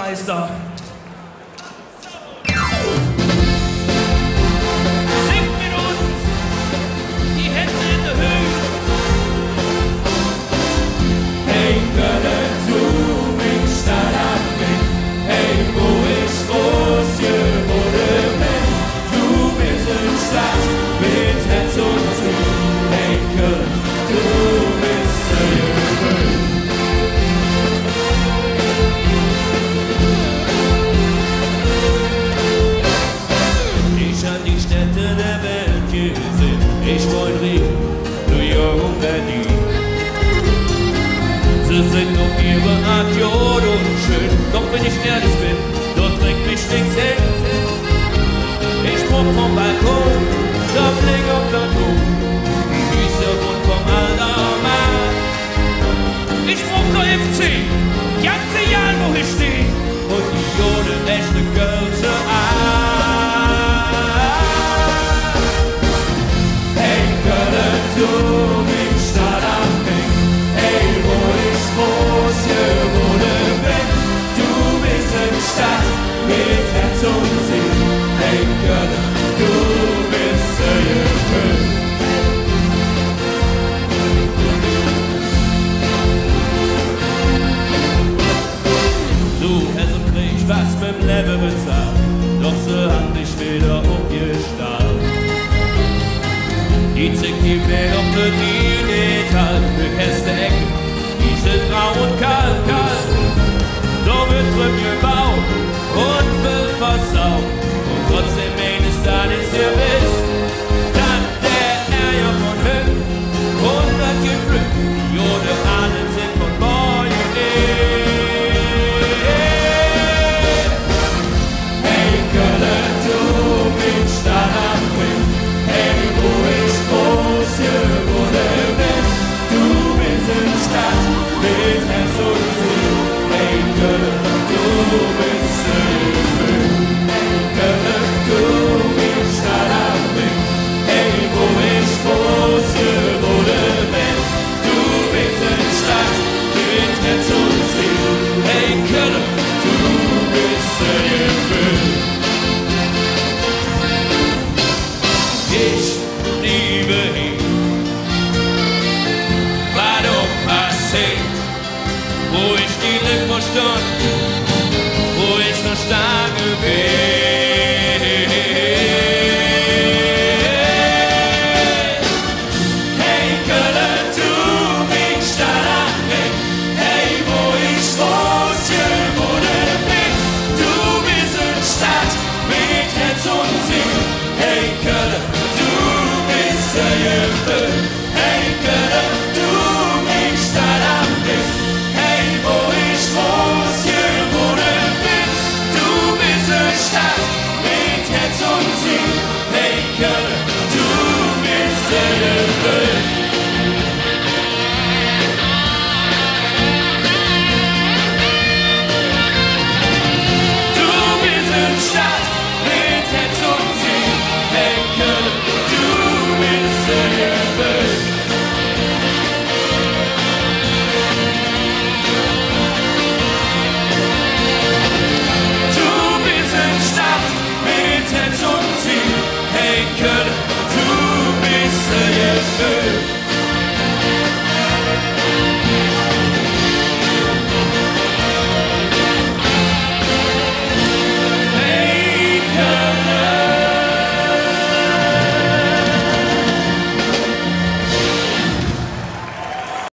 Meister. Singt mit uns, die Hände in der Höhe. Hey, Köln, du bist da mit. Hey, wo ist groß geworden? Du bist in Stadt mit Herz und Sinn. Hey, Köln, du bist der Jüngste. Die Städte der Welt gesehen. Ich wollte Rio, New York und Berlin. Sie sind auf ihre Art jod und schön. Doch wenn ich ehrlich bin, dort trägt mich nichts hin. Ich brauch vom Balkon, der Blick auf den Dom, die Wiese und vom Aldermann. Ich brauch der FC, ganz egal wo ich steh, und die Jode echte Kölsche an. Du bist da mit, hey, wo ich groß geworden bin. Du bist in Stadt mit Herz und Sinn. Hey, Köln, du bist der Jüngste. Du hast und kriegst was beim Leben bezahlt, doch sie hat dich wieder umgestarrt. Die Zick, die Weg auf der die nicht halt, für Käste Ecken, die sind grau und kalt, kalt. Da wird drüben